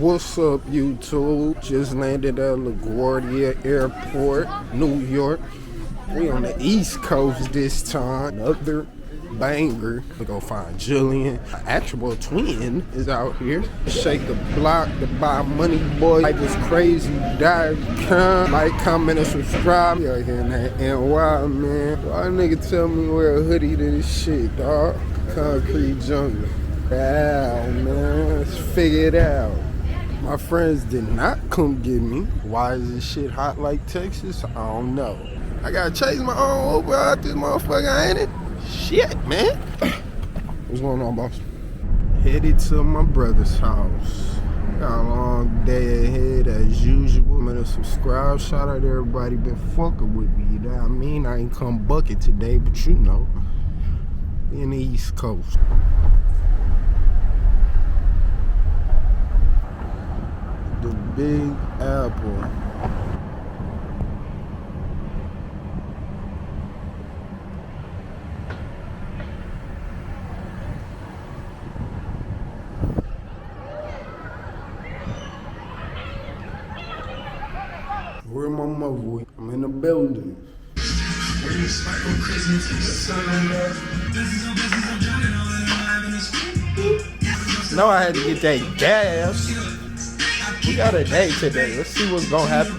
What's up, YouTube? Just landed at LaGuardia Airport, New York. We on the East Coast this time. Another banger. We go find Jillian. An actual twin is out here. Shake the block to buy money, boy. LifeWasCrazy.com. Like, comment, and subscribe. We out here in that NY, man. Why nigga tell me wear a hoodie to this shit, dog? Concrete jungle. Wow, man. Let's figure it out. My friends did not come get me. Why is this shit hot like Texas? I don't know. I gotta chase my own Uber out this motherfucker, ain't it? Shit, man. What's going on, boss? Headed to my brother's house. Got a long day ahead as usual. I'm gonna subscribe. Shout out to everybody been fucking with me. You know what I mean? I ain't come bucket today, but you know. In the East Coast. The Big Apple. Where my mother? I'm in the building. No, I had to get that gas. We got a day today. Let's see what's gonna happen.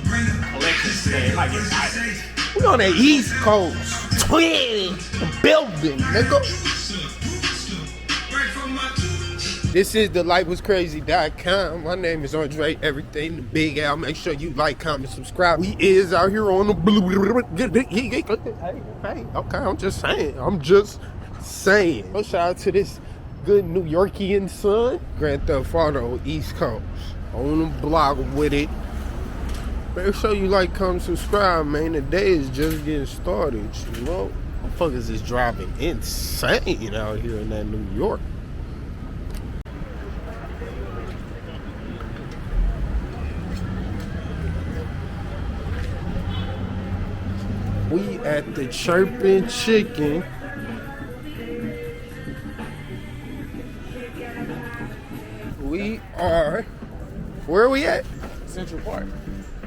We on the East Coast. Twin building, nigga. This is the LifeWasCrazy.com. My name is Andre. Everything the Big Al. Make sure you like, comment, subscribe. We is out here on the blue. Hey, okay, I'm just saying. Shout out to this good New Yorkian son. Grand Theft Auto, East Coast. On the block with it. Make sure you like, comment, subscribe, man. The day is just getting started, you know. Motherfuckers is driving insane out here in that New York. We at the Chirpin' Chicken. We are, where are we at? Central Park.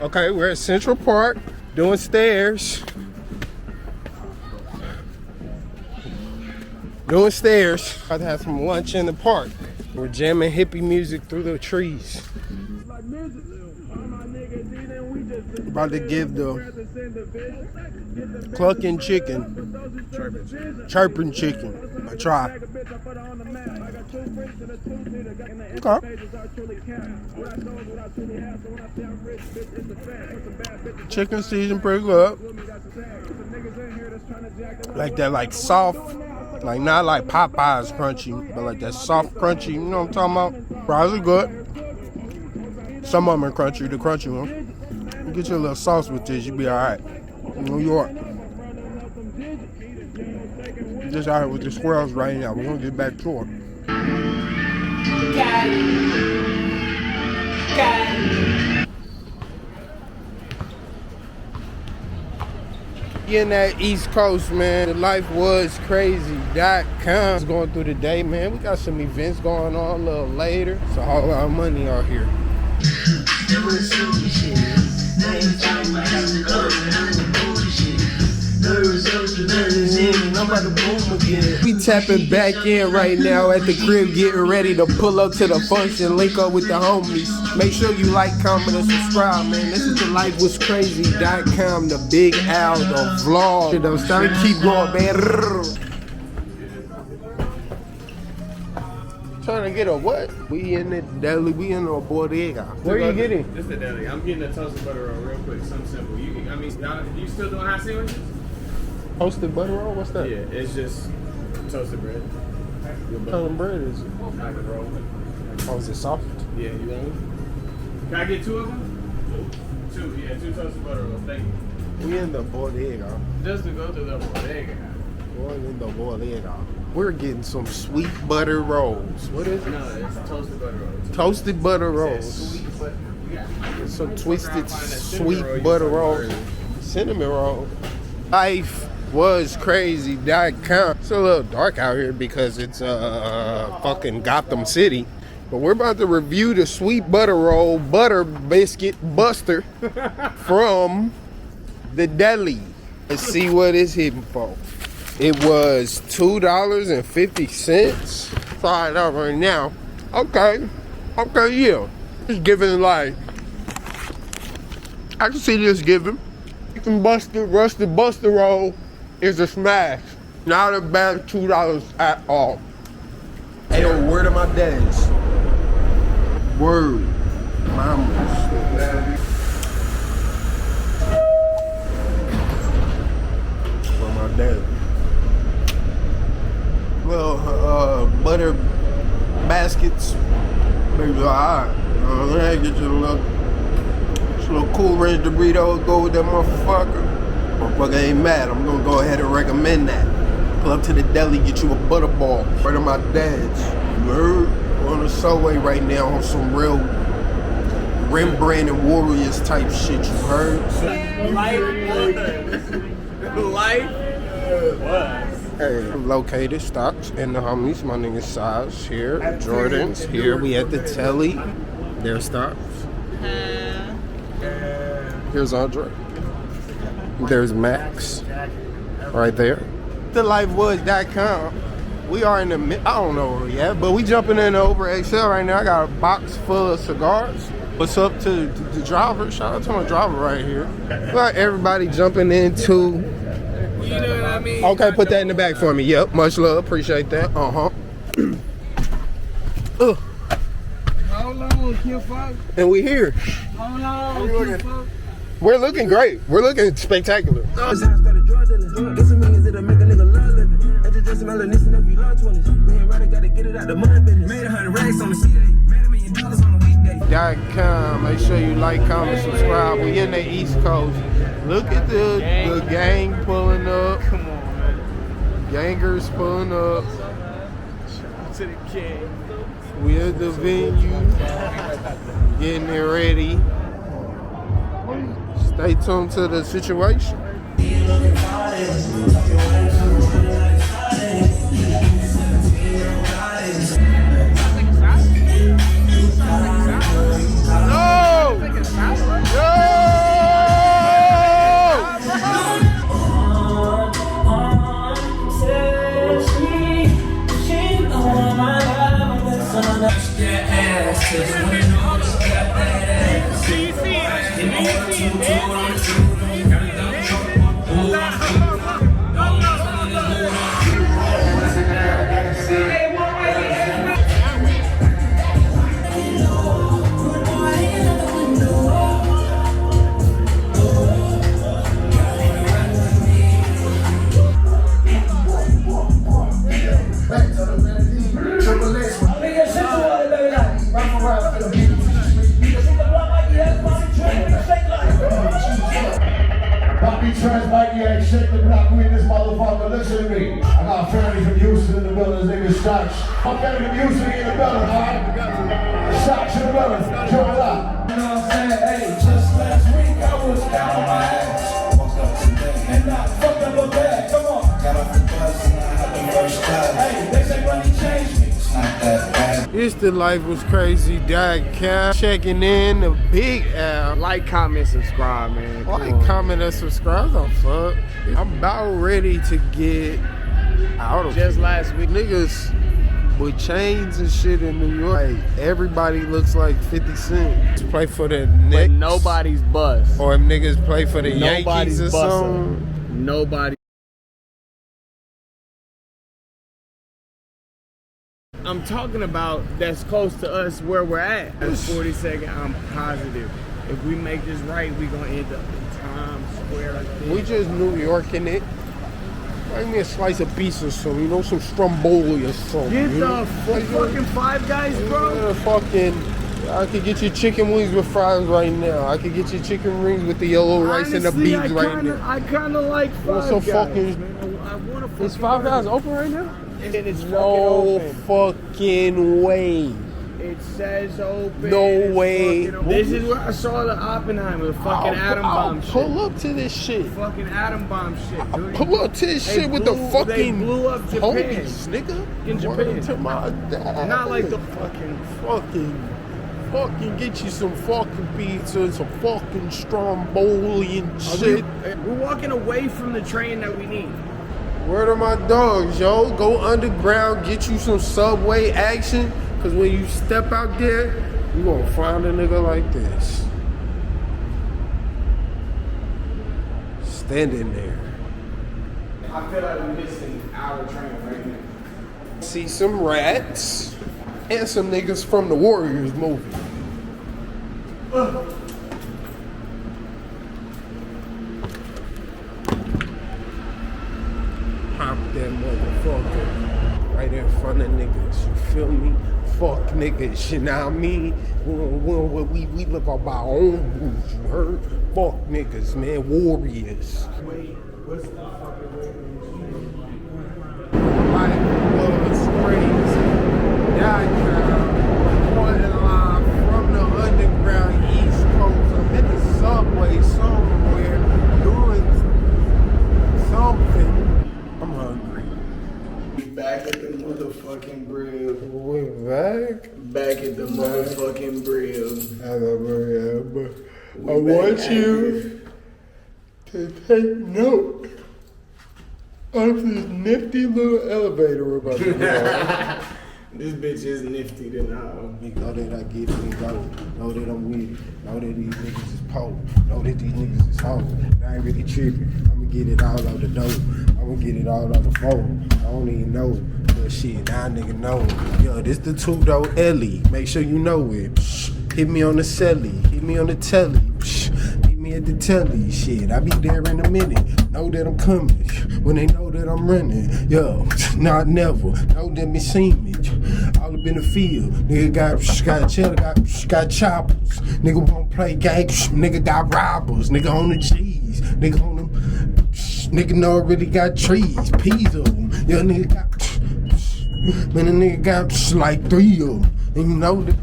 Okay, we're at Central Park doing stairs. About to have some lunch in the park. We're jamming hippie music through the trees. About to give the clucking chicken, chirping chicken a try. Okay. Chicken season pretty good. Like that, like soft, like not like Popeye's crunchy, but like that soft crunchy. You know what I'm talking about? Fries are good. Some of them are crunchy, the crunchy ones. You get your little sauce with this, you'll be alright. New York. Just out here with the squirrels right now. We're gonna get back to it. Got it. In that East Coast, man. The LifeWasCrazy.com is going through the day, man. We got some events going on a little later. It's a whole lot of money out here. We tapping back in right now at the crib, getting ready to pull up to the function, link up with the homies. Make sure you like, comment, and subscribe, man. This is the LifeWasCrazy.com, the Big Al, the vlog. I'm starting to keep going, man. Trying to get a what? We in the deli, we in the bodega. Where are you getting? This is the deli. I'm getting a toasted butter roll real quick, something simple. You still doing hot sandwiches? Toasted butter roll? What's that? Yeah, it's just toasted bread. What kind of bread is it? Like a roll. Oh, is it soft? Yeah, you want one? Can I get two of them? Two, yeah, two toasted butter rolls. Thank you. We in the bodega. Just to go to the bodega. We're in the bodega. We're getting some sweet butter rolls. What is it? No, it's toasted butter rolls. Toasted butter rolls. Some twisted sweet butter rolls. Cinnamon roll. LifeWasCrazy.com. It's a little dark out here because it's fucking Gotham City. But we're about to review the sweet butter roll butter biscuit buster from the deli. Let's see what it's hitting for. It was $2.50. Try it out right now. Okay, yeah. It's giving like, I can see this giving. Chicken rusted buster roll is a smash. Not a bad $2 at all. Hey, yo, word of my dads. Word. Mama. Where my dad. Well, butter baskets. Maybe alright. Get you a little Cool Ranch Dorito. Go with that motherfucker. Motherfucker ain't mad. I'm gonna go ahead and recommend that. Pull up to the deli, get you a butterball. Right of my dad's. You heard? We're on the subway right now on some real Rembrandt and Warriors type shit. You heard? LifeWas. Hey, located stocks and the homies. My nigga Size here. Jordan's here. We at the telly. There's stocks. Here's Andre. There's Max. Right there. The LifeWas.com. We are in the I don't know where we at, but we jumping in the over XL right now. I got a box full of cigars. What's up to the driver? Shout out to my driver right here. Like everybody jumping into. You know what I mean? Okay, put that in the back for me. Yep, much love. Appreciate that. How long, Q5? And we here. How long, Q5? We're looking great. We're looking spectacular. .com. Make sure you like, comment, subscribe. We in the East Coast. Look at the gang pulling up. Come on, man. Gangers pulling up. Shout out to the king. We at the venue. Getting it ready. Stay tuned to the situation. Shake the block, we in this motherfucker, listen to me. I got family from Houston in the building, his name is Stocks. My family from Houston in the building, alright? Stocks in the building, jump it up. You know what I'm saying? Hey, just last week I was down on my ass. Woke up today and I fucked up a bag, come on. Got off the bus and I had the first class. Hey, they say money changed me. It's not that bad. It's the LifeWasCrazy.com. Checking in the big L. Like, comment, subscribe, man. Like, comment, and subscribe. Oh, fuck. I'm about ready to get out of Just last week. niggas with chains and shit in New York. Like, everybody looks like 50 Cent. Play for the Knicks. But nobody's bust. Or if niggas play for the Nobody's Yankees or busting. something. Nobody. I'm talking about that's close to us where we're at. That's 42nd. I'm positive. If we make this right, we gonna end up in Times Square. I think. We just New Yorking it. Bring me a slice of pizza or something, you know, some stromboli or something. Get you know? the fucking Five Guys, bro. I could get you chicken wings with fries right now. I could get you chicken wings with the yellow rice and the beans right now. I kind of like Five So Guys. fucking, Man. I want is Five Guys open right now? It's No fucking open. fucking way. It says open. No it's way. This is where I saw the Oppenheimer, the fucking atom bomb shit. Pull up to this shit. Fucking atom bomb shit, dude. Pull up to this shit with the fucking They blew up Japan. homies, nigga. In Japan. Word to my dad. Not like the fucking get you some fucking pizza and some fucking Stromboli and shit. We're walking away from the train that we need. Word are my dogs, yo. Go underground, get you some subway action. Cause when you step out there, you gonna find a nigga like this. Standing there. I feel like we're missing our train right now. See some rats and some niggas from the Warriors movie. Pop that motherfucker right in front of niggas. You feel me? Fuck niggas, you know what I mean? We look up our own moves, you heard? Fuck niggas, man. Warriors. Wait, what's the fucking LifeWasCrazy. Reporting live from the underground East Coast. I'm in the subway somewhere doing something. I'm hungry. We back at the motherfucking grill. We're back. Back at the motherfucking grill. I want you to take note of this nifty little elevator we're about to go. This bitch is nifty to know. Know that I get it and go. Know that I'm with it. Know that these niggas is poor. Know that these niggas is hoes. I ain't really tripping. I'ma get it all out the door. I'ma get it all out the phone. I don't even know. But shit, now nigga know. Yo, this the 2-door Ellie. Make sure you know it. Psh, hit me on the celly. Hit me on the telly. Psh, hit me at the telly. Shit, I be there in a minute. Know that I'm coming. When they know that I'm running. Yo, not never. Know that me see me. All up in the field. Nigga got cheddar, got choppers. Nigga won't play games. Nigga got robbers. Nigga on the G's. Nigga on them. Nigga know really got trees. Peas of them. Yo, nigga got. Man, the nigga got like 3 of them. And you know that.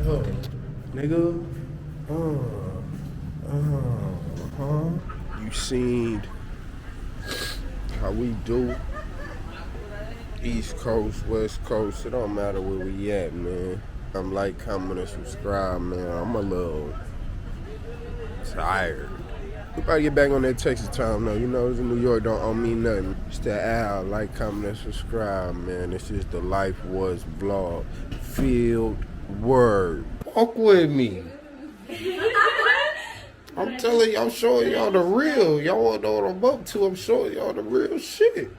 Yo, nigga. You seen how we do. East Coast, West Coast, it don't matter where we at, man. I'm like, comment, and subscribe, man. I'm a little tired. We about to get back on that Texas time, though. You know, it's in New York, don't owe me nothing. It's the Al, like, comment, and subscribe, man. This is the LifeWas vlog. Field word. Walk with me. I'm telling y'all, I'm showing y'all the real. Y'all wanna know what I'm up to, I'm showing y'all the real shit.